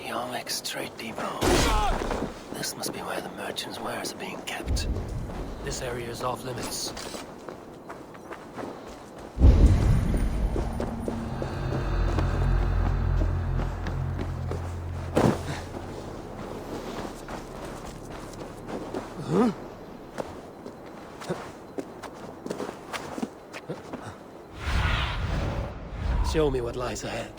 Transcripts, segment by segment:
Yarmic's Trade Depot. This must be where the merchants' wares are being kept. This area is off limits. Show me what lies ahead.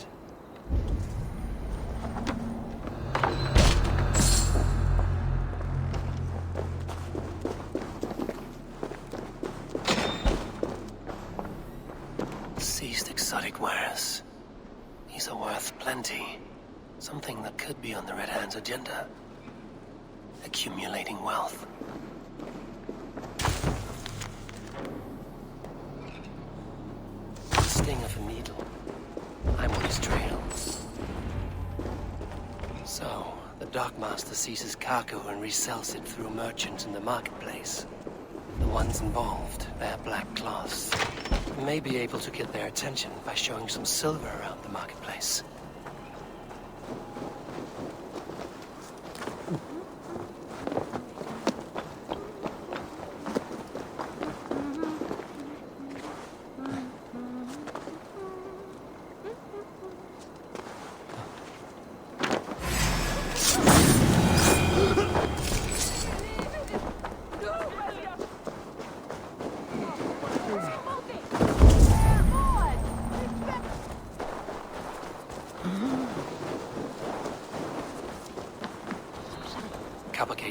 Seized exotic wares. These are worth plenty. Something that could be on the Red Hand's agenda. Accumulating wealth. The sting of a needle. I'm on his trail. So, the Dockmaster seizes cargo and resells it through merchants in the marketplace. The ones involved wear black cloths. We may be able to get their attention by showing some silver around the marketplace.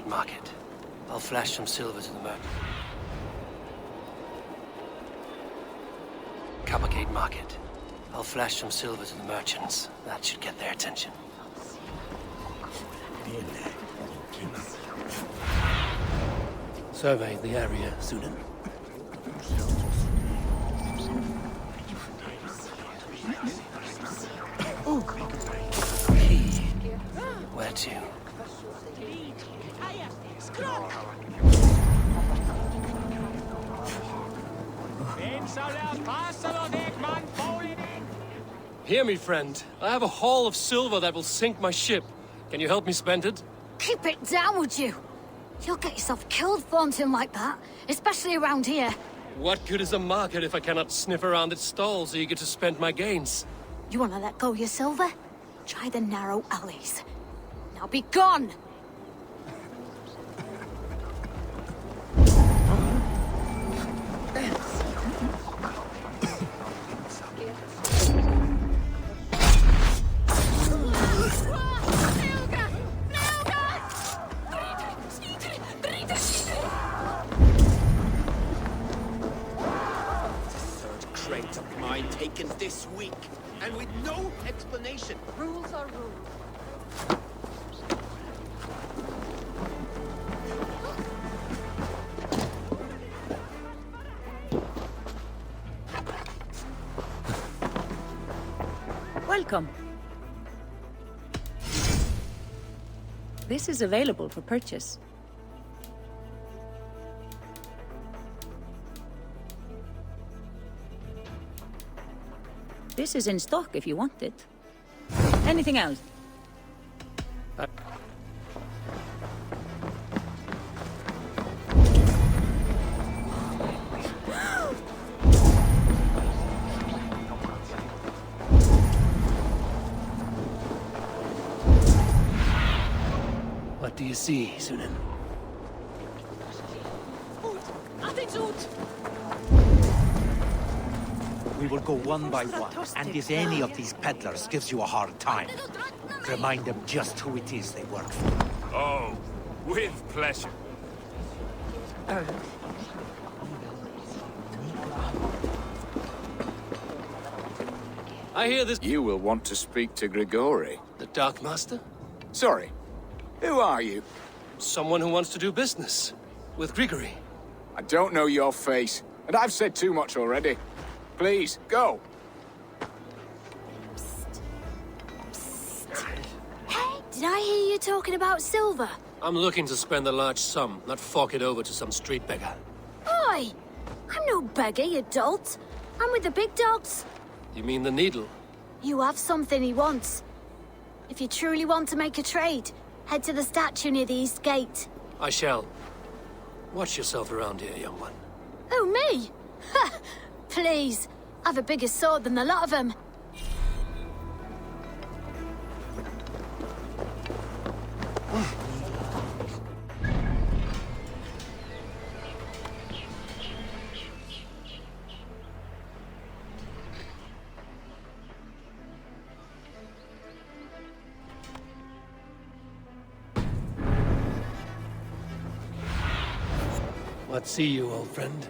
Market. I'll flash some silver to the merchant. Coppergate Market. I'll flash some silver to the merchants. That should get their attention. Survey the area, Sunan. Key. Where to? Hear me, friend. I have a haul of silver that will sink my ship. Can you help me spend it? Keep it down, would you? You'll get yourself killed flaunting like that, especially around here. What good is a market if I cannot sniff around its stalls eager to spend my gains? You want to let go of your silver? Try the narrow alleys. Now be gone! Taken this week, and with no explanation. Rules are rules. Welcome. This is available for purchase. This is in stock if you want it. Anything else? What do you see, Sunan? We will go one by one, and if any of these peddlers gives you a hard time, remind them just who it is they work for. Oh, with pleasure. I hear this. You will want to speak to Grigori. The Dark Master? Sorry, who are you? Someone who wants to do business with Grigory. I don't know your face, and I've said too much already. Please, go. Hey, did I hear you talking about silver? I'm looking to spend a large sum, not fork it over to some street beggar. Oi! I'm no beggar, you dolt. I'm with the big dogs. You mean the needle? You have something he wants. If you truly want to make a trade, head to the statue near the east gate. I shall. Watch yourself around here, young one. Oh, me? Ha! Please. I've a bigger sword than the lot of them. What see you, old friend?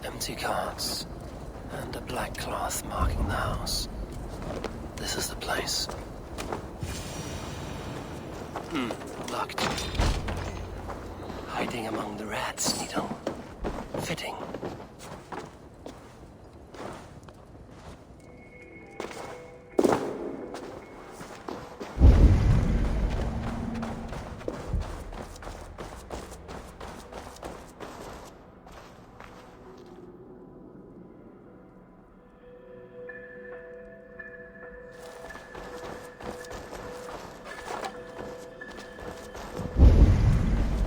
Empty carts, and a black cloth marking the house. This is the place. Locked. Hiding among the rats, Needle. Fitting.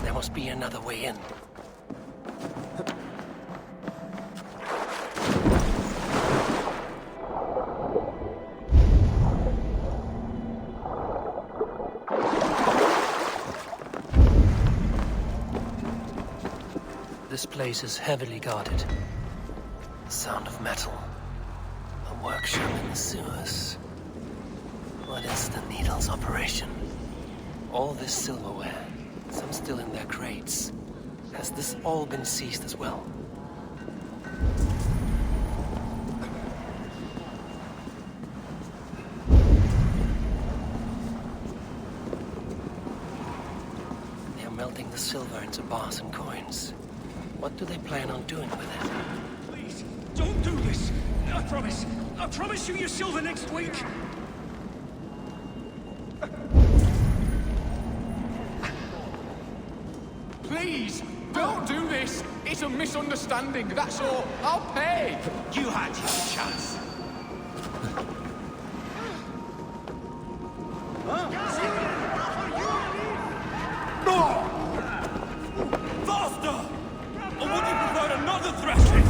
There must be another way in. This place is heavily guarded. The sound of metal. A workshop in the sewers. What is the Needle's operation? All this silverware, some still in their crates. Has this all been seized as well? They are melting the silver into bars and coins. What do they plan on doing with it? Please, don't do this! I promise you your silver next week! Please, don't do this. It's a misunderstanding, that's all. I'll pay. You had your chance. Faster! Or would you prefer another thrashing?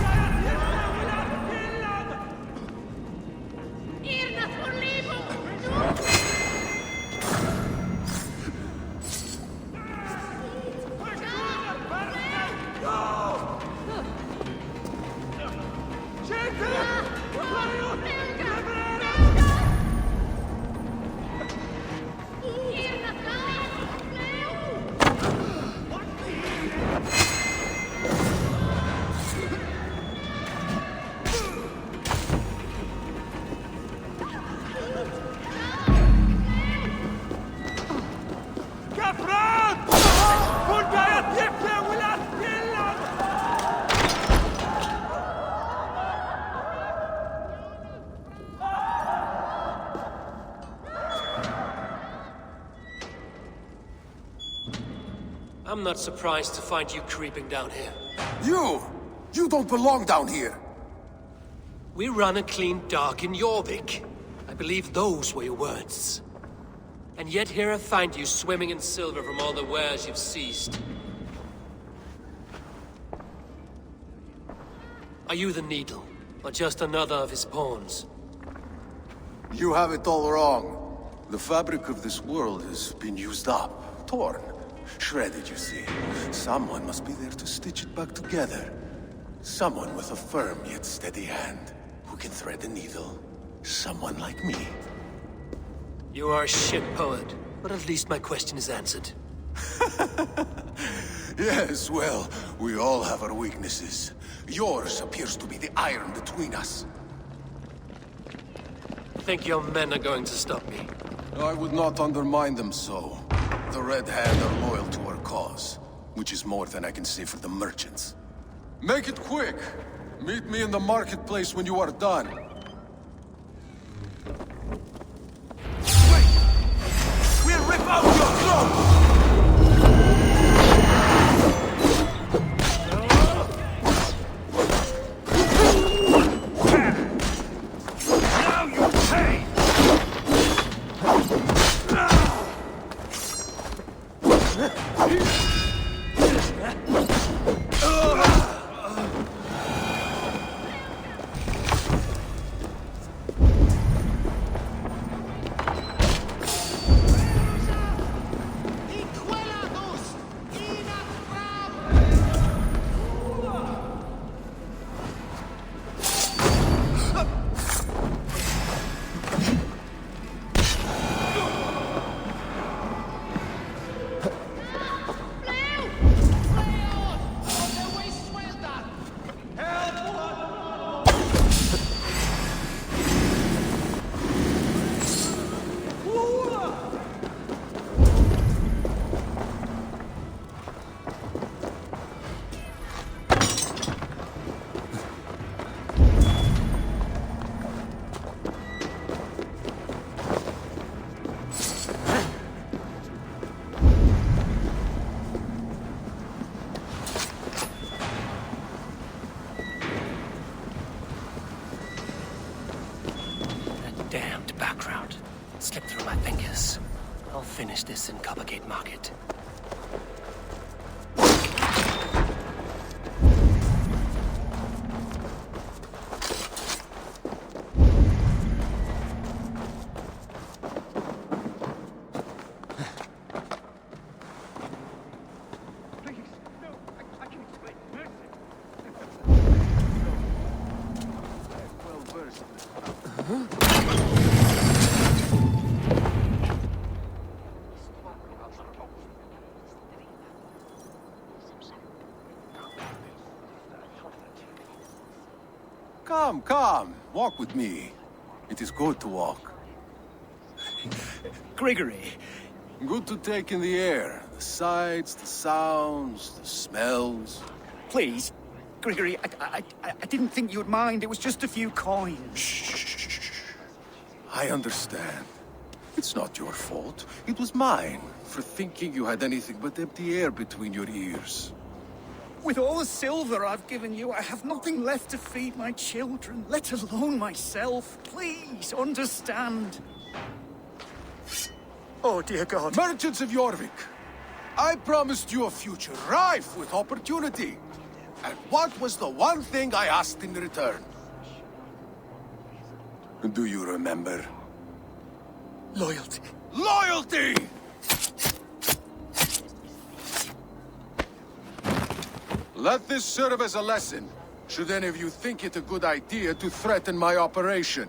I'm not surprised to find you creeping down here. You don't belong down here. We run a clean dock in Jorvik. I believe those were your words. And yet here I find you swimming in silver from all the wares you've seized. Are you the Needle, or just another of his pawns? You have it all wrong. The fabric of this world has been used up, torn, shredded, you see. Someone must be there to stitch it back together. Someone with a firm yet steady hand, who can thread the needle. Someone like me. You are a shit poet, but at least my question is answered. Yes, well, we all have our weaknesses. Yours appears to be the iron between us. Think your men are going to stop me? I would not undermine them so. The Red Hand are loyal to our cause, which is more than I can say for the merchants. Make it quick! Meet me in the marketplace when you are done. Wait! We'll rip out your throat! Now you pay! Damned background. Slipped through my fingers. I'll finish this in Coppergate Market. Come, come. Walk with me. It is good to walk. Gregory, Good to take in the air. The sights, the sounds, the smells. please. Gregory, I didn't think you'd mind. It was just a few coins. Shh. I understand. It's not your fault. It was mine, for thinking you had anything but empty air between your ears. With all the silver I've given you, I have nothing left to feed my children, let alone myself. Please, understand. Oh, dear God. Merchants of Jorvik, I promised you a future rife with opportunity. And what was the one thing I asked in return? Do you remember? Loyalty. Loyalty! Let this serve as a lesson, should any of you think it a good idea to threaten my operation.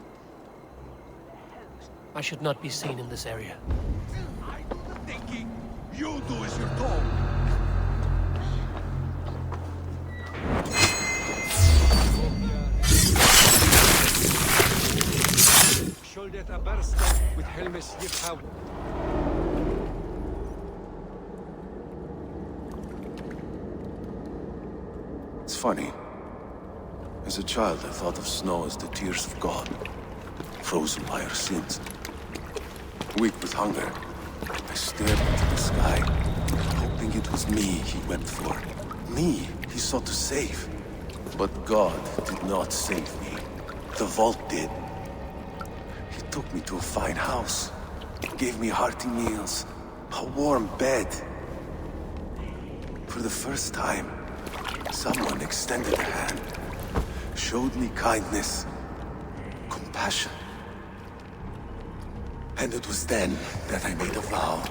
I should not be seen in this area. I do the thinking, you do as you're told. It's funny. As a child, I thought of snow as the tears of God, frozen by our sins. Weak with hunger, I stared into the sky, hoping it was me he wept for. Me he sought to save. But God did not save me. The vault did. He took me to a fine house, gave me hearty meals, a warm bed. For the first time, someone extended a hand, showed me kindness, compassion. And it was then that I made a vow.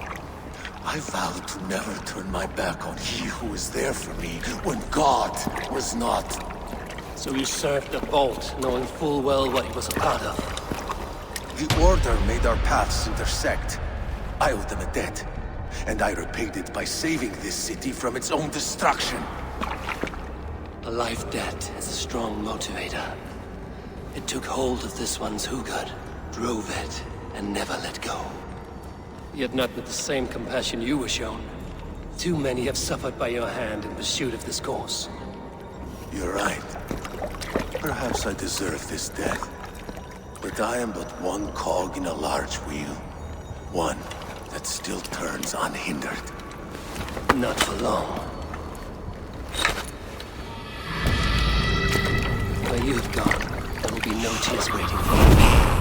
I vowed to never turn my back on he who was there for me when God was not. So you served the Vault, knowing full well what he was a part of. The Order made our paths intersect. I owed them a debt, and I repaid it by saving this city from its own destruction. A life debt is a strong motivator. It took hold of this one's hugad, drove it, and never let go. Yet not with the same compassion you were shown. Too many have suffered by your hand in pursuit of this course. You're right. Perhaps I deserve this death. But I am but one cog in a large wheel. One that still turns unhindered. Not for long. Where you have gone, there will be no tears waiting for you.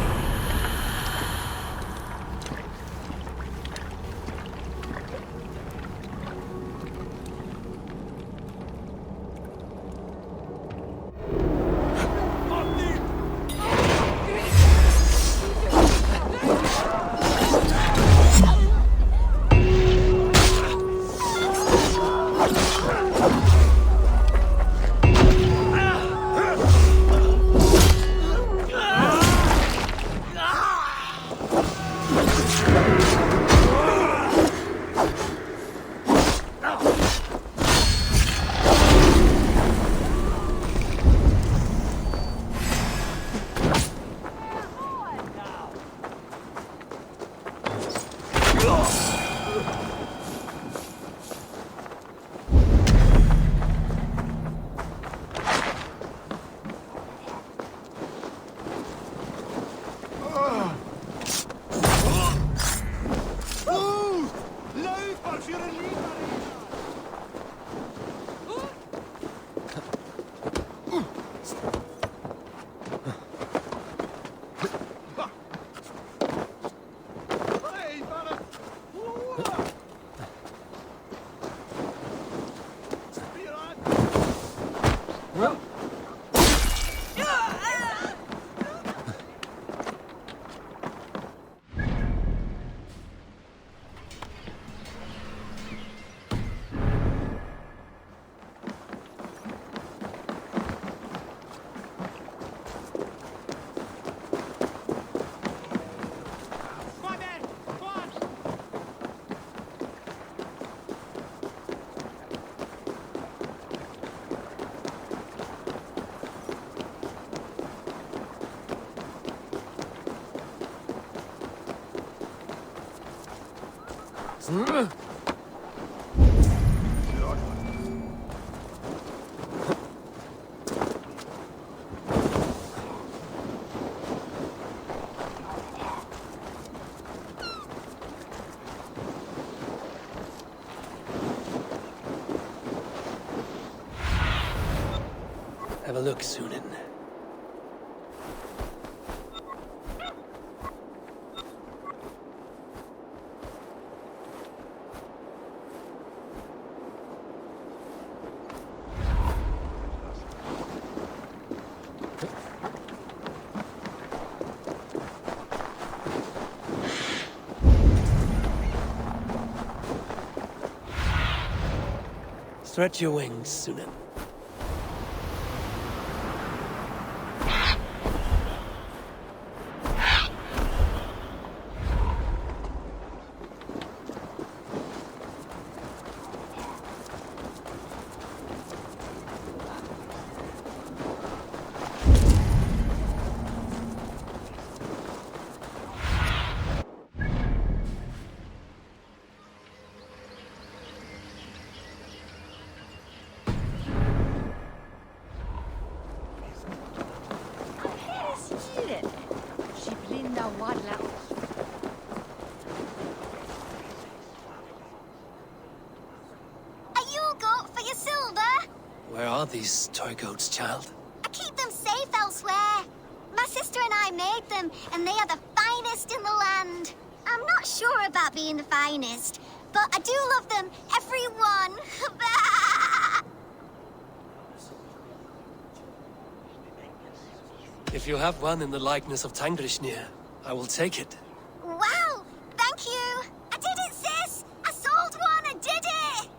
Have a look, Sunan. Stretch your wings, Sunan. Where are these toy goats, child? I keep them safe elsewhere. My sister and I made them, and they are the finest in the land. I'm not sure about being the finest, but I do love them, every one. If you have one in the likeness of Tangrishnir, I will take it. Wow, thank you. I did it, sis. I sold one, I did it.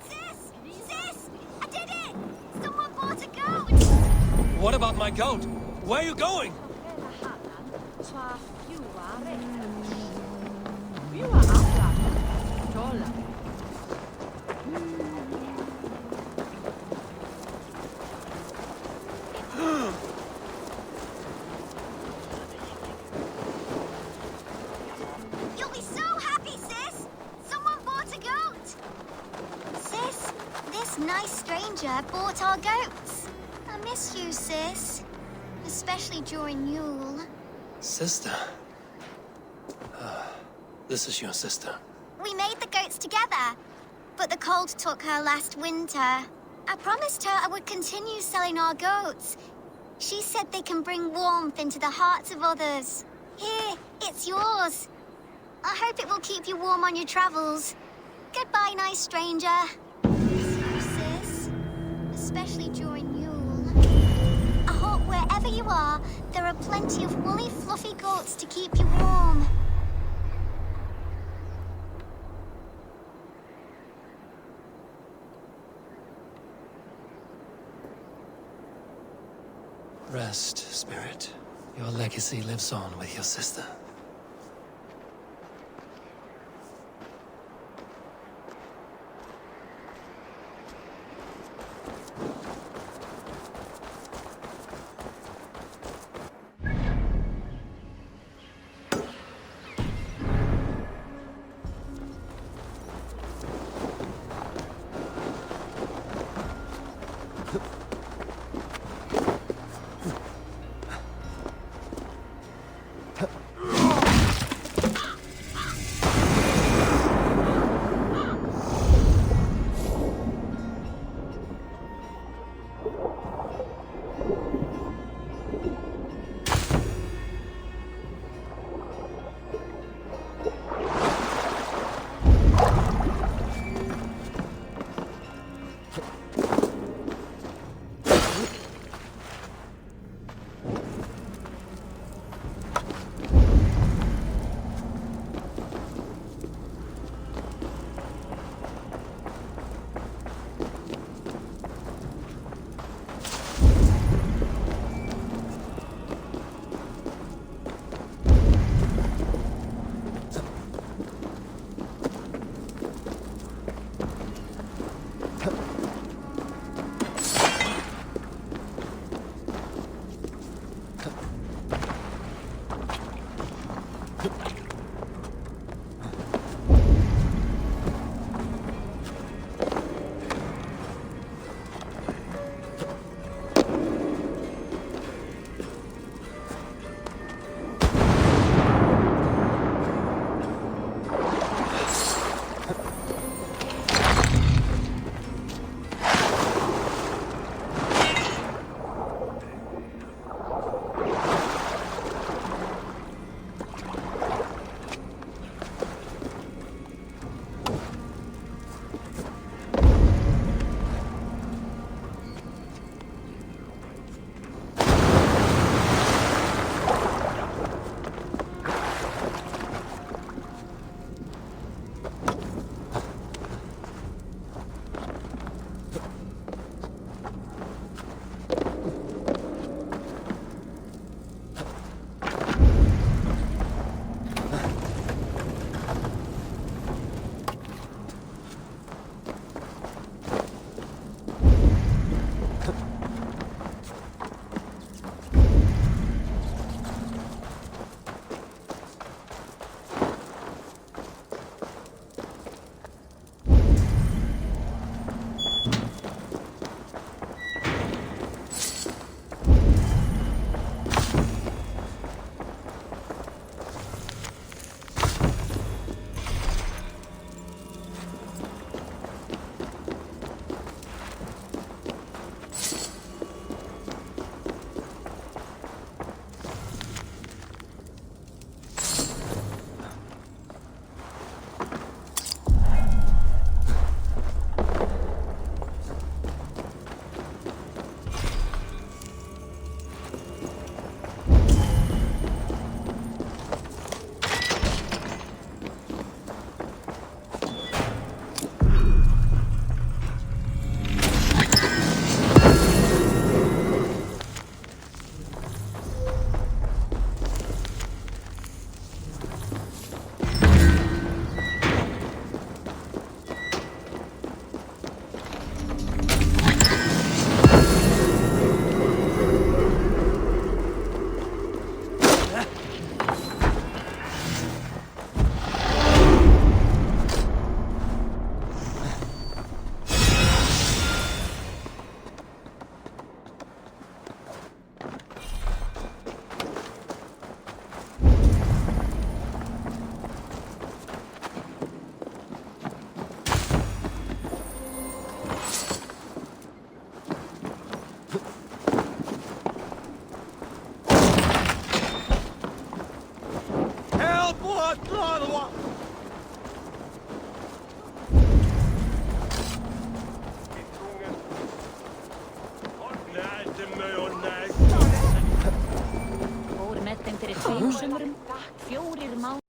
Sis, I did it. Someone bought a goat. What about my goat? Where are you going? stranger bought our goats. I miss you, sis. Especially during Yule. Sister? This is your sister. We made the goats together, but the cold took her last winter. I promised her I would continue selling our goats. She said they can bring warmth into the hearts of others. Here, it's yours. I hope it will keep you warm on your travels. Goodbye, nice stranger. Miss you, sis. Especially during Yule. I hope wherever you are, there are plenty of woolly, fluffy goats to keep you warm. Rest, spirit. Your legacy lives on with your sister.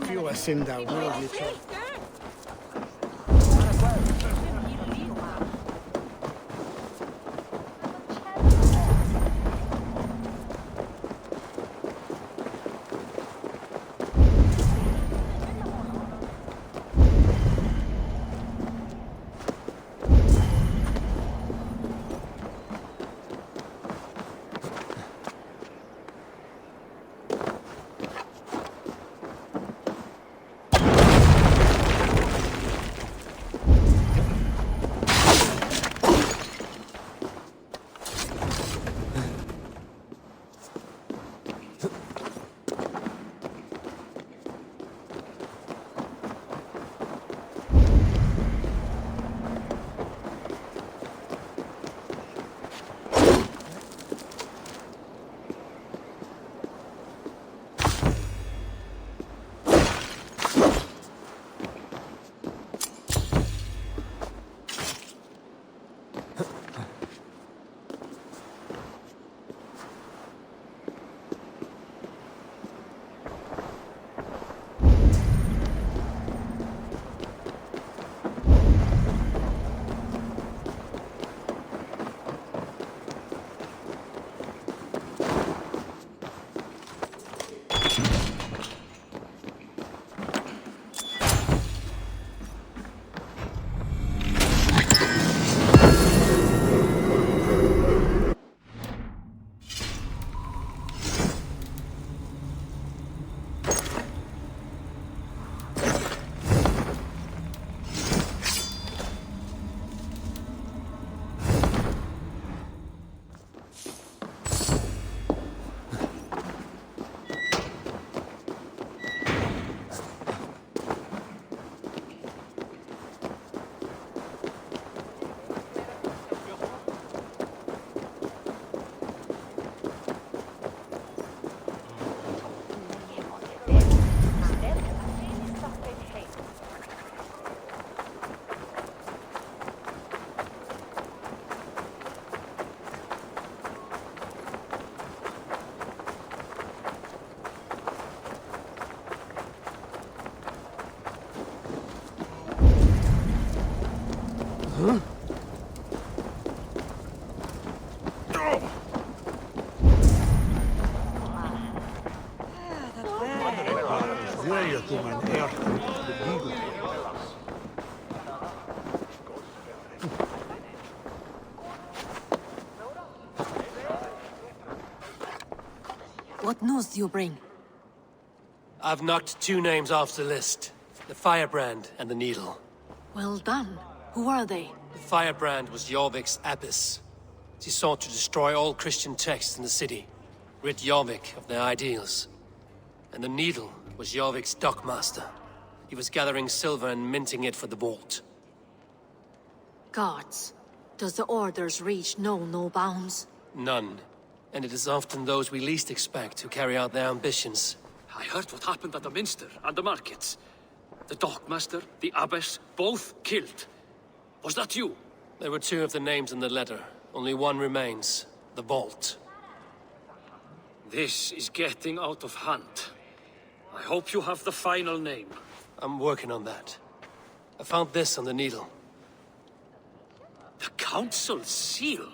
Fjóa synda worldly talk. What news do you bring? I've knocked 2 names off the list. The Firebrand and the Needle. Well done. Who are they? The Firebrand was Jorvik's abbess. She sought to destroy all Christian texts in the city, rid Jorvik of their ideals. And the Needle was Jorvik's dockmaster. He was gathering silver and minting it for the vault. Gods. Does the Order's reach know no bounds? None. And it is often those we least expect who carry out their ambitions. I heard what happened at the Minster and the markets. The dockmaster, the abbess, both killed. Was that you? There were 2 of the names in the letter. Only one remains. The vault. This is getting out of hand. I hope you have the final name. I'm working on that. I found this on the Needle. The Council's seal?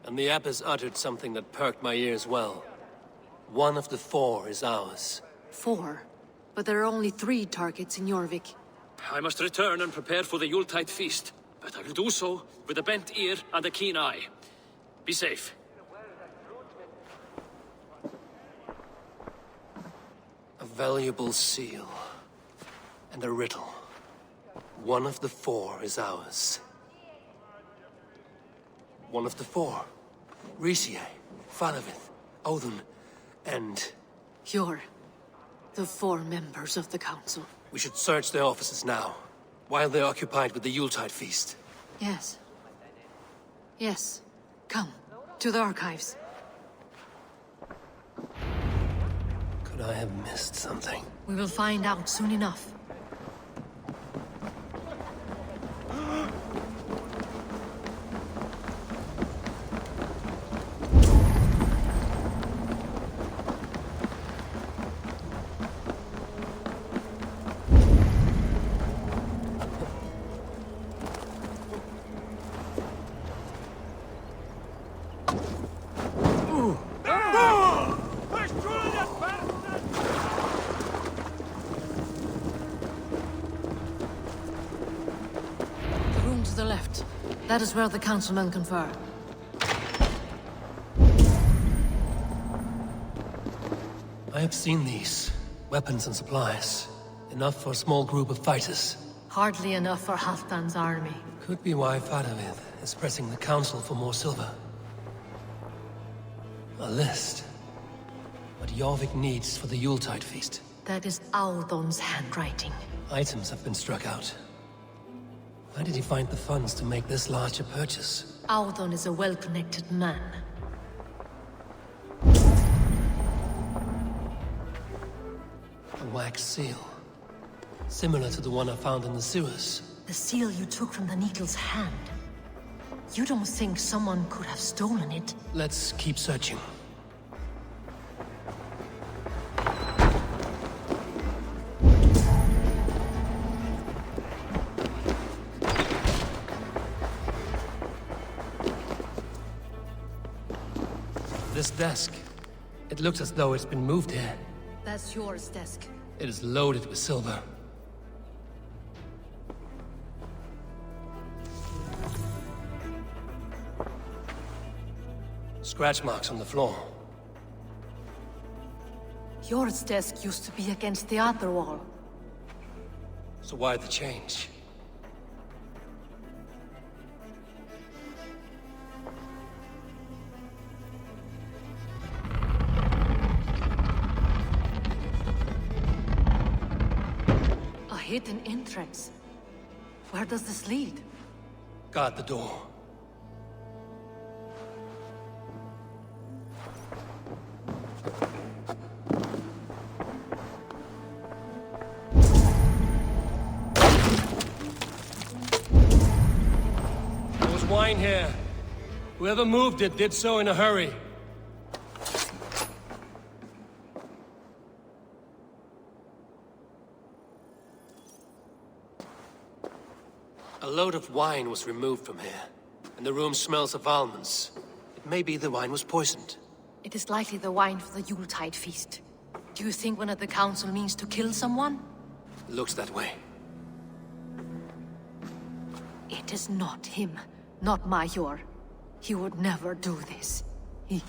And the abbess uttered something that perked my ears well. One of the 4 is ours. 4? But there are only 3 targets in Jorvik. I must return and prepare for the Yuletide feast. But I will do so with a bent ear and a keen eye. Be safe. A valuable seal. And a riddle. One of the 4 is ours. One of the 4. Risie, Falavith, Odin, and... You're the 4 members of the Council. We should search their offices now, while they're occupied with the Yuletide feast. Yes. Yes. Come, to the archives. Could I have missed something? We will find out soon enough. To the left. That is where the councilmen confer. I have seen these. Weapons and supplies. Enough for a small group of fighters. Hardly enough for Halfdan's army. Could be why Fadavid is pressing the council for more silver. A list. What Jorvik needs for the Yuletide feast. That is Audon's handwriting. Items have been struck out. Where did he find the funds to make this large a purchase? Audon is a well-connected man. A wax seal. Similar to the one I found in the sewers. The seal you took from the Needle's hand. You don't think someone could have stolen it? Let's keep searching. This desk. It looks as though it's been moved here. That's yours, desk. It is loaded with silver. Scratch marks on the floor. Yours desk used to be against the other wall. So why the change? A hidden entrance. Where does this lead? Guard the door. There was wine here. Whoever moved it did so in a hurry. A load of wine was removed from here, and the room smells of almonds. It may be the wine was poisoned. It is likely the wine for the Yuletide feast. Do you think one of the council means to kill someone? Looks that way. It is not him, not Major. He would never do this. He...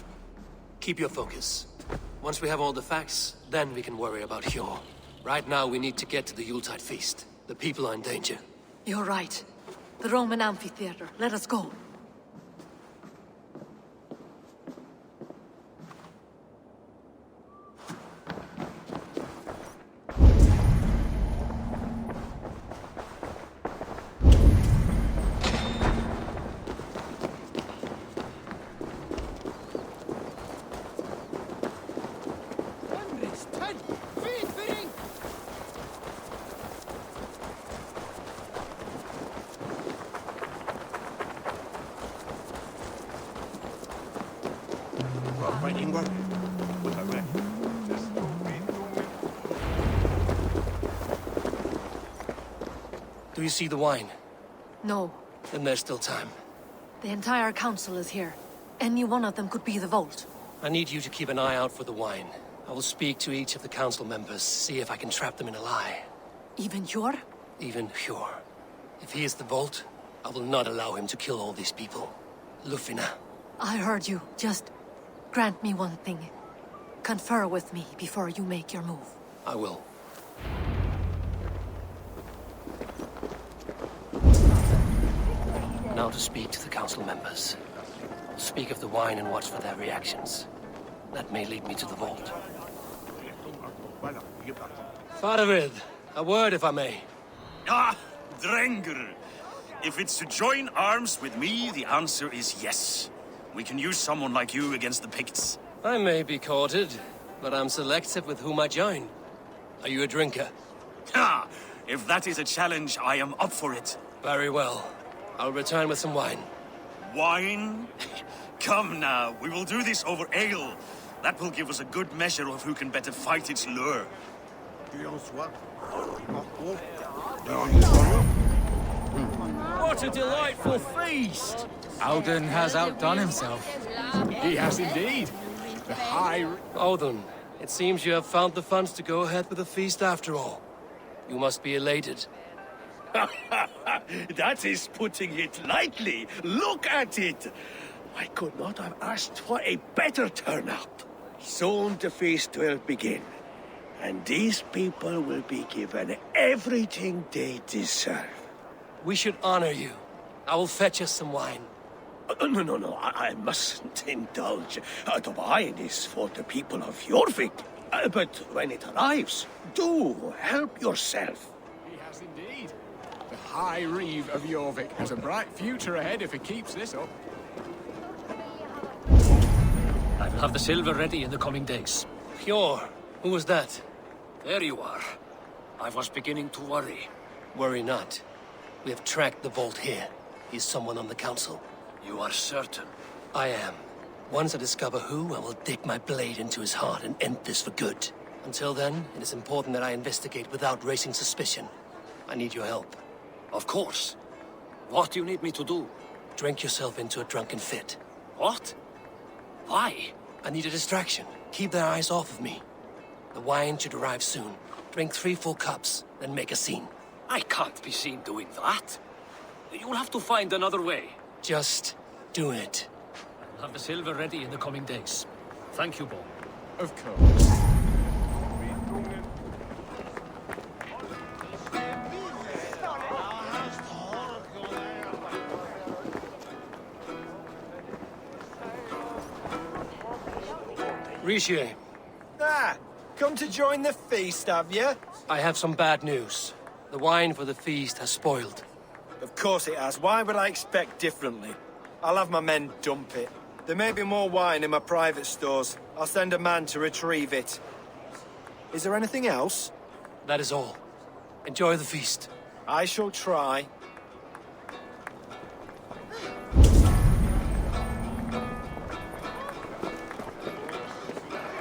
Keep your focus. Once we have all the facts, then we can worry about Hjor. Right now, we need to get to the Yuletide feast. The people are in danger. You're right. The Roman amphitheater. Let us go. Do you see the wine? No. Then there's still time. The entire council is here. Any one of them could be the Vault. I need you to keep an eye out for the wine. I will speak to each of the council members, see if I can trap them in a lie. Even Hjor? Even Hjor. If he is the Vault, I will not allow him to kill all these people. Lufina. I heard you. Just grant me one thing. Confer with me before you make your move. I will. Now to speak to the council members. Speak of the wine and watch for their reactions. That may lead me to the Vault. Fadavid, a word if I may. Ah, Drengr. If it's to join arms with me, the answer is yes. We can use someone like you against the Picts. I may be courted, but I'm selective with whom I join. Are you a drinker? Ha! If that is a challenge, I am up for it. Very well. I'll return with some wine. Wine? Come now, we will do this over ale. That will give us a good measure of who can better fight its lure. What a delightful feast! Alden has outdone himself. He has indeed. The high... Odin, it seems you have found the funds to go ahead with the feast after all. You must be elated. That is putting it lightly. Look at it. I could not have asked for a better turnout. Soon the feast will begin. And these people will be given everything they deserve. We should honor you. I will fetch us some wine. No, I mustn't indulge. The wine is for the people of Jorvik. But when it arrives, do help yourself. He has indeed. The High Reeve of Jorvik has a bright future ahead if he keeps this up. I will have the silver ready in the coming days. Hjor, who was that? There you are. I was beginning to worry. Worry not. We have tracked the vault here. He's someone on the council. You are certain? I am. Once I discover who, I will dig my blade into his heart and end this for good. Until then, it is important that I investigate without raising suspicion. I need your help. Of course. What do you need me to do? Drink yourself into a drunken fit. What? Why? I need a distraction. Keep their eyes off of me. The wine should arrive soon. Drink 3 full cups, then make a scene. I can't be seen doing that. You'll have to find another way. Just do it. I'll have the silver ready in the coming days. Thank you, Bo. Of course. Rishi, Come to join the feast, have you? I have some bad news. The wine for the feast has spoiled. Of course it has. Why would I expect differently? I'll have my men dump it. There may be more wine in my private stores. I'll send a man to retrieve it. Is there anything else? That is all. Enjoy the feast. I shall try.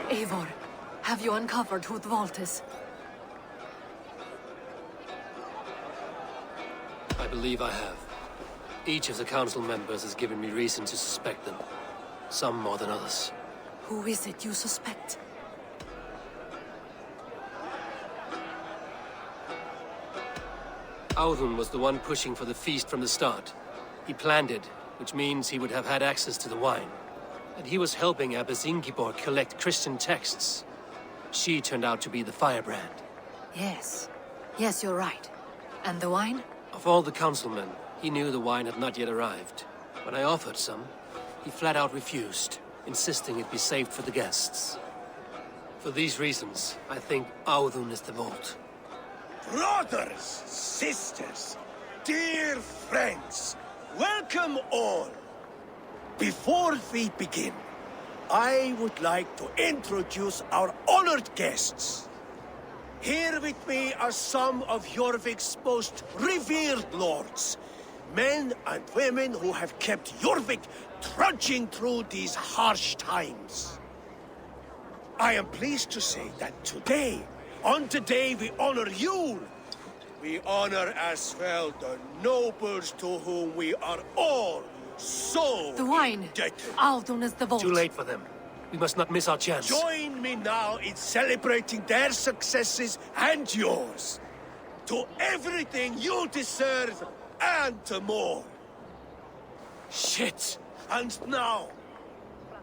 Eivor, have you uncovered who the vault is? I believe I have. Each of the council members has given me reason to suspect them. Some more than others. Who is it you suspect? Audun was the one pushing for the feast from the start. He planned it, which means he would have had access to the wine. And he was helping Abbesingibor collect Christian texts. She turned out to be the firebrand. Yes. Yes, you're right. And the wine? Of all the councilmen, he knew the wine had not yet arrived. When I offered some, he flat out refused, insisting it be saved for the guests. For these reasons, I think Audun is the vault. Brothers, sisters, dear friends, welcome all. Before we begin, I would like to introduce our honored guests. Here with me are some of Jorvik's most revered lords. Men and women who have kept Jorvik trudging through these harsh times. I am pleased to say that today, on the day we honor Yule, we honor as well the nobles to whom we are all so The wine! indebted. Audun is the vault. Too late for them. We must not miss our chance. Join me now in celebrating their successes and yours. To everything you deserve and more. Shit! And now,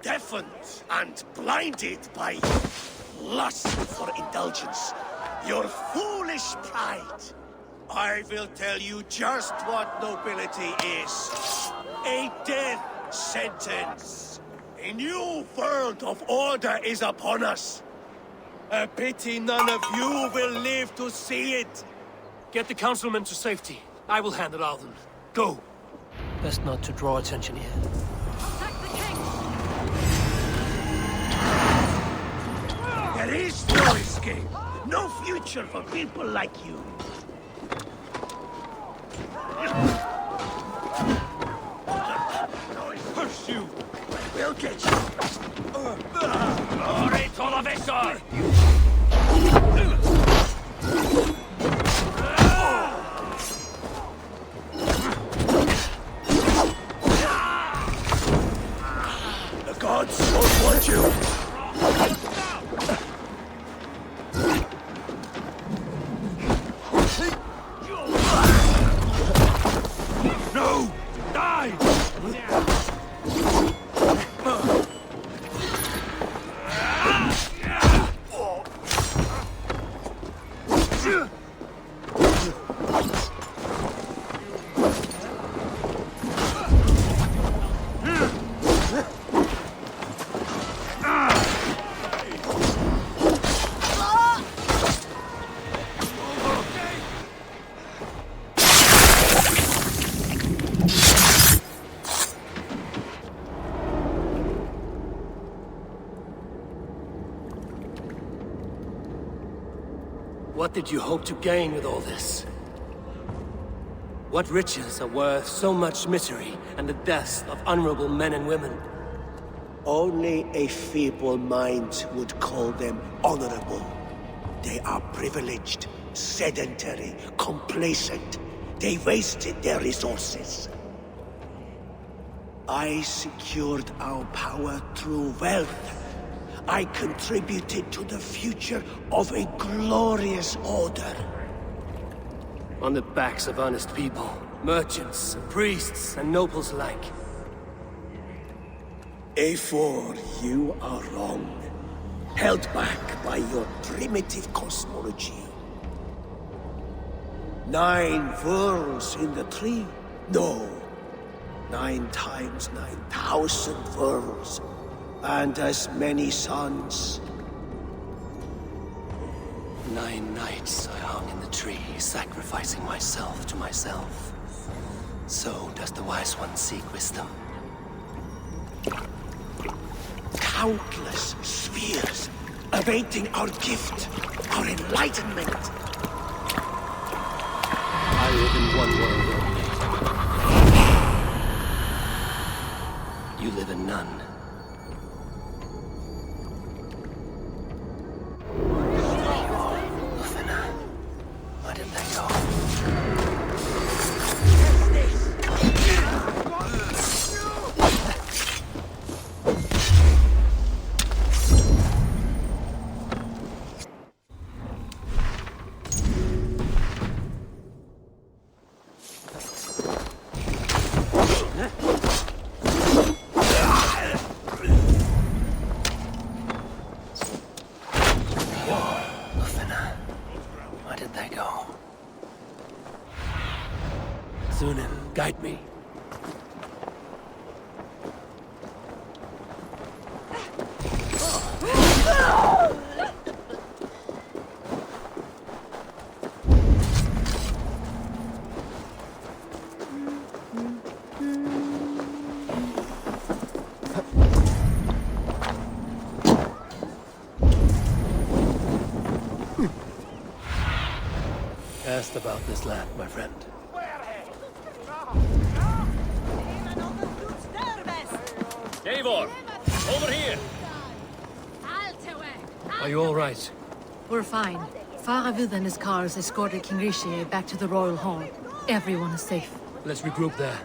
deafened and blinded by lust for indulgence, your foolish pride, I will tell you just what nobility is. A death sentence. A new world of order is upon us. A pity none of you will live to see it. Get the councilmen to safety. I will handle Audun. Go! Best not to draw attention here. Attack the king! There is no escape. No future for people like you. Curse you! We'll get you. Glory to the visceral! The gods don't want you. No! Die! What did you hope to gain with all this? What riches are worth so much misery and the deaths of honorable men and women? Only a feeble mind would call them honorable. They are privileged, sedentary, complacent. They wasted their resources. I secured our power through wealth. I contributed to the future of a glorious order. On the backs of honest people, merchants, priests, and nobles alike. Eivor, you are wrong. Held back by your primitive cosmology. 9 worlds in the tree? No. 9 times 9,000 worlds. And as many suns. 9 nights I hung in the tree, sacrificing myself to myself. So does the wise one seek wisdom. Countless spheres, awaiting our gift, our enlightenment. I live in one world only. You live in none. Where did they go? Guide me. Asked about this land, my friend. Eivor, over here! Are you all right? We're fine. Faravid and his cars escorted King Rishi back to the Royal Hall. Everyone is safe. Let's regroup there.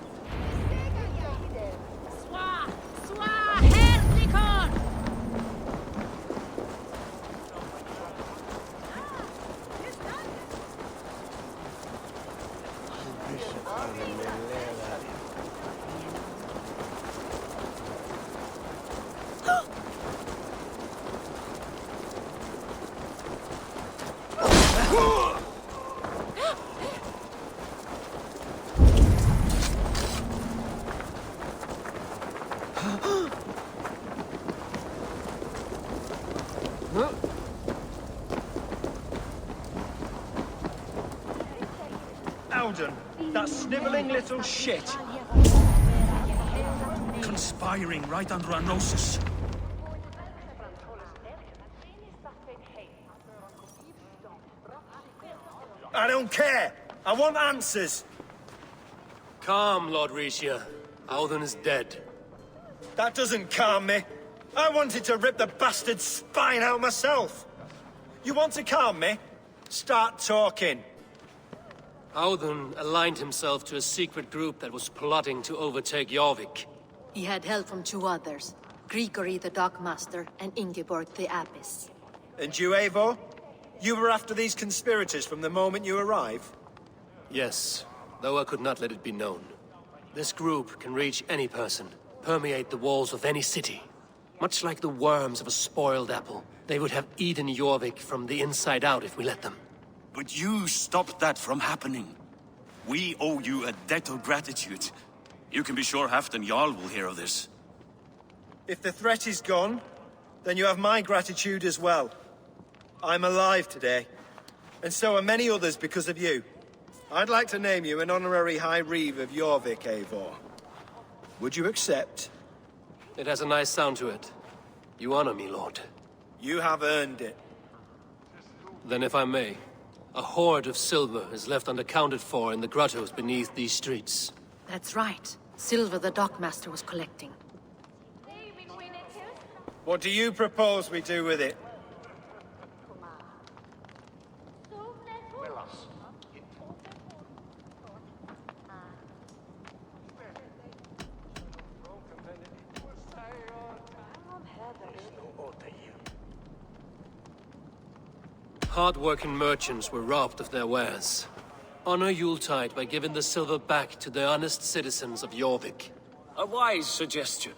Alden, that sniveling little shit. Conspiring right under our noses. I don't care. I want answers. Calm, Lord Rishia. Audun is dead. That doesn't calm me. I wanted to rip the bastard's spine out myself. You want to calm me? Start talking. Audun aligned himself to a secret group that was plotting to overtake Jorvik. He had help from two others, Grigory the Dockmaster and Ingeborg the Abbess. And you, Eivor? You were after these conspirators from the moment you arrived? Yes, though I could not let it be known. This group can reach any person, permeate the walls of any city. Much like the worms of a spoiled apple, they would have eaten Jorvik from the inside out if we let them. But you stopped that from happening. We owe you a debt of gratitude. You can be sure Halfdan Jarl will hear of this. If the threat is gone, then you have my gratitude as well. I'm alive today, and so are many others because of you. I'd like to name you an honorary High Reeve of Jorvik, Eivor. Would you accept? It has a nice sound to it. You honor me, Lord. You have earned it. Then if I may, a hoard of silver is left unaccounted for in the grottos beneath these streets. That's right. Silver the Dockmaster was collecting. What do you propose we do with it? Hard-working merchants were robbed of their wares. Honor Yuletide by giving the silver back to the honest citizens of Jorvik. A wise suggestion.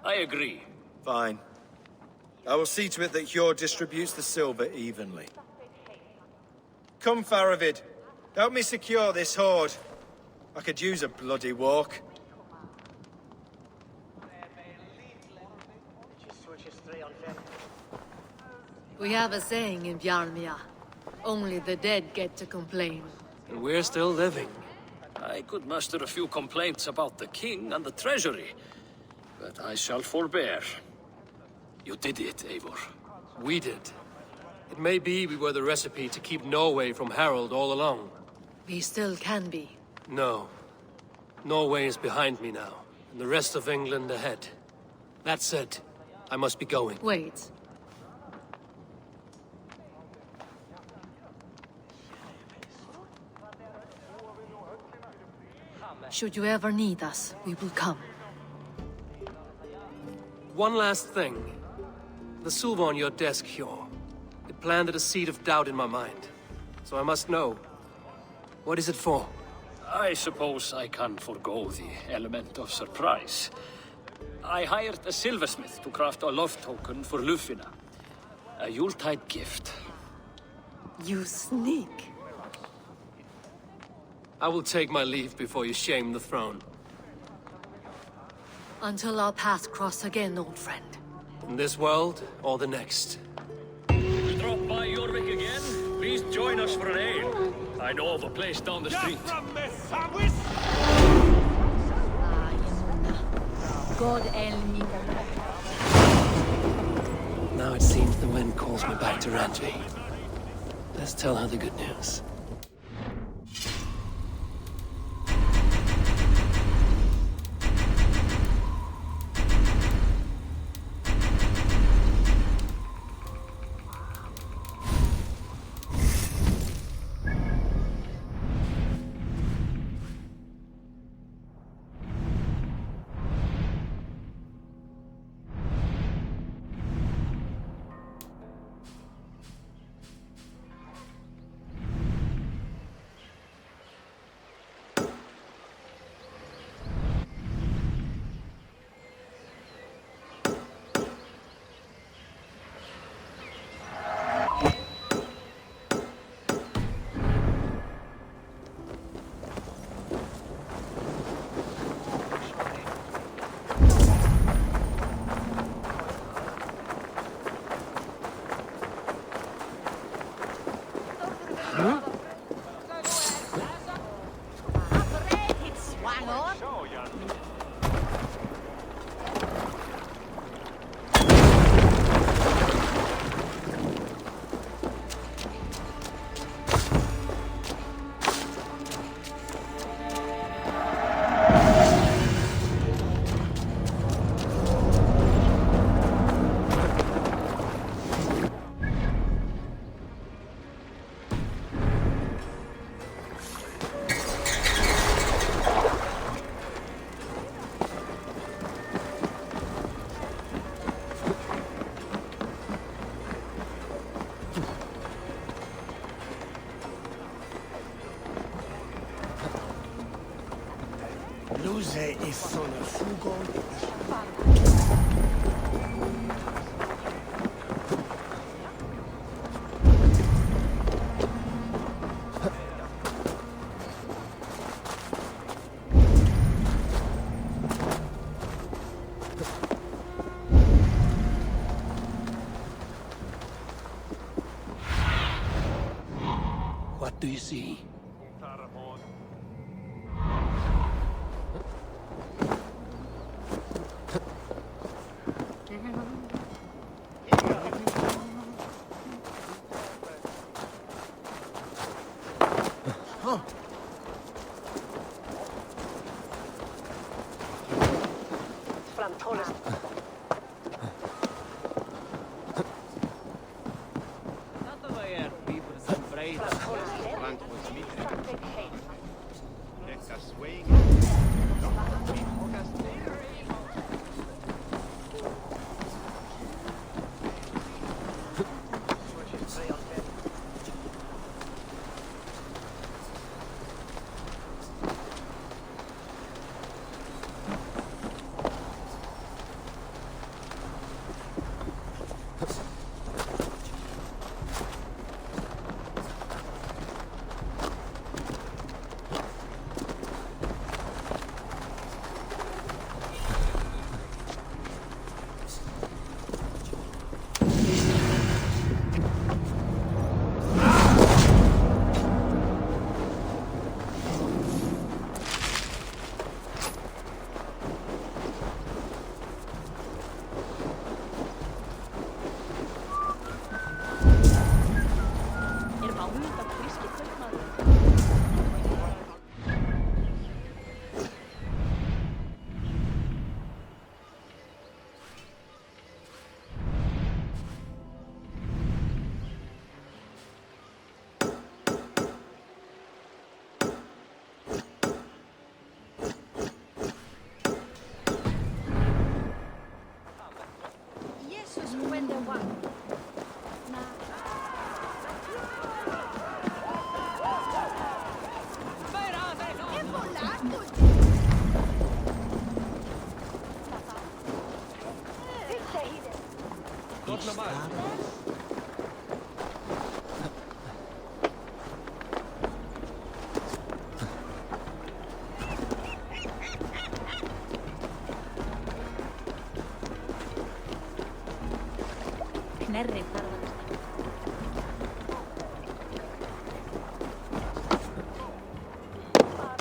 I agree. Fine. I will see to it that Hjord distributes the silver evenly. Come, Faravid. Help me secure this hoard. I could use a bloody walk. We have a saying in Bjarmia. Only the dead get to complain. And we're still living. I could muster a few complaints about the king and the treasury, but I shall forbear. You did it, Eivor. We did. It may be we were the recipe to keep Norway from Harald all along. We still can be. No. Norway is behind me now, and the rest of England ahead. That said, I must be going. Wait. Should you ever need us, we will come. One last thing. The silver on your desk, Hjord. It planted a seed of doubt in my mind. So I must know. What is it for? I suppose I can forgo the element of surprise. I hired a silversmith to craft a love token for Lufina. A Yuletide gift. You sneak. I will take my leave before you shame the throne. Until our paths cross again, old friend. In this world, or the next. If you drop by Jorvik again, please join us for an ale. I know of a place down the street. God help. Now it seems the wind calls me back to Randvi. Let's tell her the good news. Lose is sono fugo. What do you see?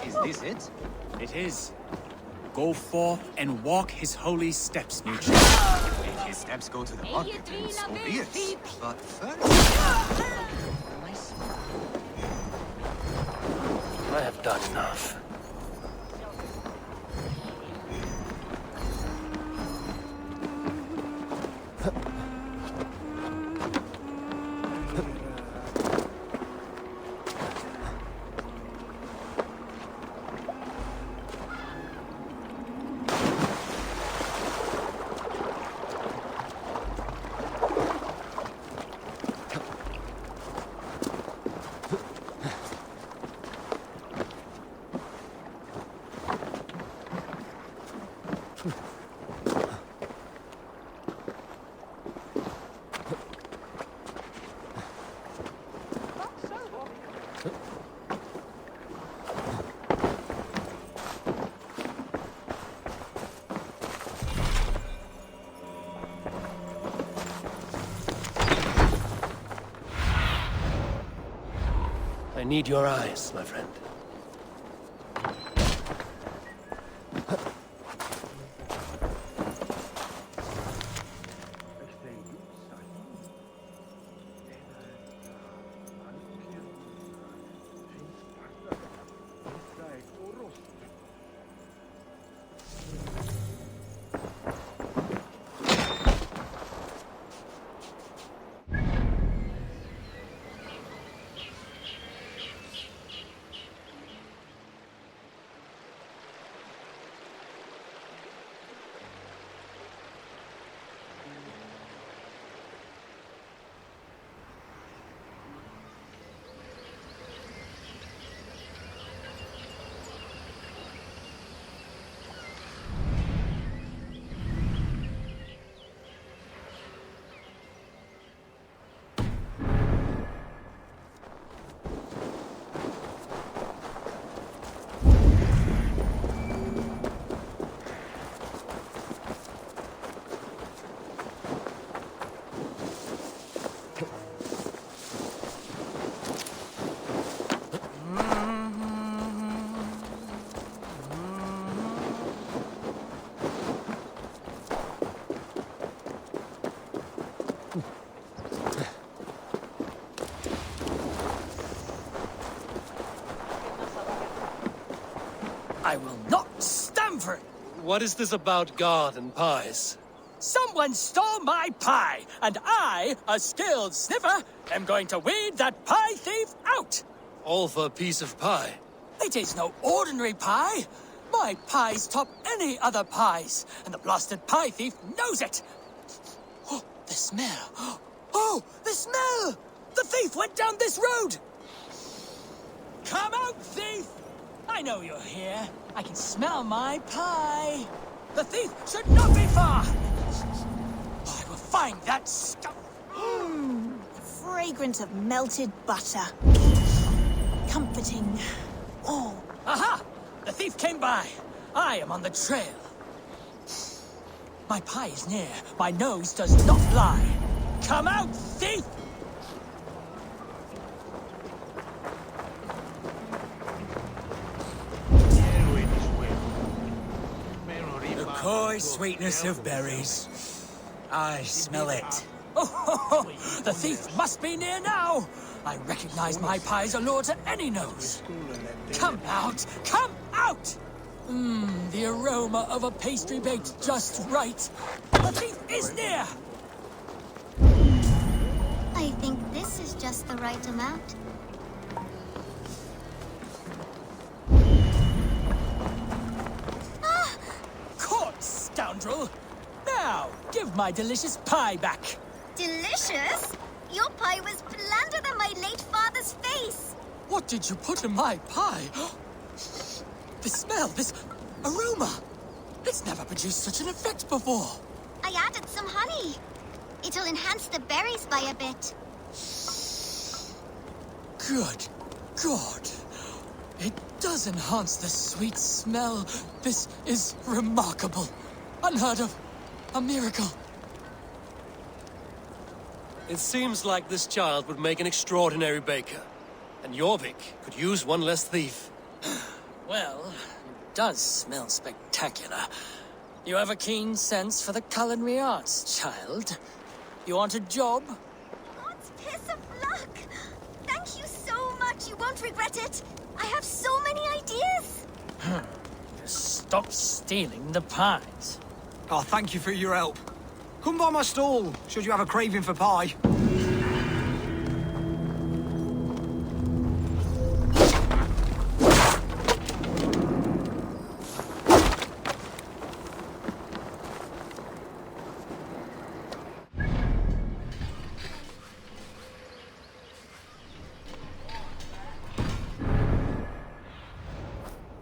Is this it? It is. Go forth and walk his holy steps, Nietzsche. If his steps go to the market, then so be it. But first... I have done enough. I need your eyes, my friend. I will not stand for it. What is this about God and pies? Someone stole my pie, and I, a skilled sniffer, am going to weed that pie thief out. All for a piece of pie. It is no ordinary pie. My pies top any other pies, and the blasted pie thief knows it. Oh, the smell. Oh, the smell! The thief went down this road! Come out, thief! I know you're here. I can smell my pie. The thief should not be far. Oh, I will find that scum. Fragrant of melted butter. Comforting. Oh. Aha! The thief came by. I am on the trail. My pie is near. My nose does not lie. Come out, thief! The coy sweetness of berries. I smell it. Oh, the thief must be near now. I recognize my pie's allure to any nose. Come out! Come out! The aroma of a pastry baked just right. The thief is near! I think this is just the right amount. Caught, scoundrel! Now, give my delicious pie back. Delicious? Your pie was blander than my late father's face. What did you put in my pie? The smell, this aroma. It's never produced such an effect before. I added some honey. It'll enhance the berries by a bit. Good God. It does enhance the sweet smell. This is remarkable. Unheard of. A miracle. It seems like this child would make an extraordinary baker. And Jorvik could use one less thief. Well, it does smell spectacular. You have a keen sense for the culinary arts, child. You want a job? What piece of luck! Thank you so much. You won't regret it. I have so many ideas. Stop stealing the pies. Oh, thank you for your help. Come by my stall, should you have a craving for pie.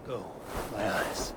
Go, my eyes.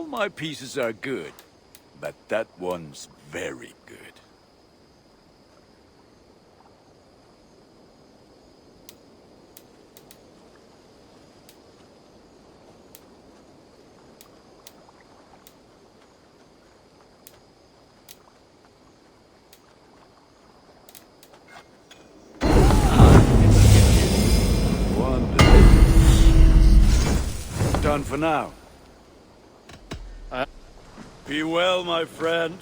All my pieces are good, but that one's very good. Done for now. Be well, my friend.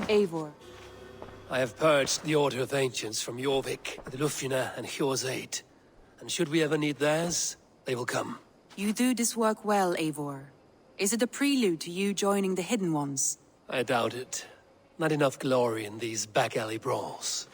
Eivor. I have purged the Order of Ancients from Jorvik, the Lufina, and Hjor's aid. And should we ever need theirs, they will come. You do this work well, Eivor. Is it a prelude to you joining the Hidden Ones? I doubt it. Not enough glory in these back-alley brawls.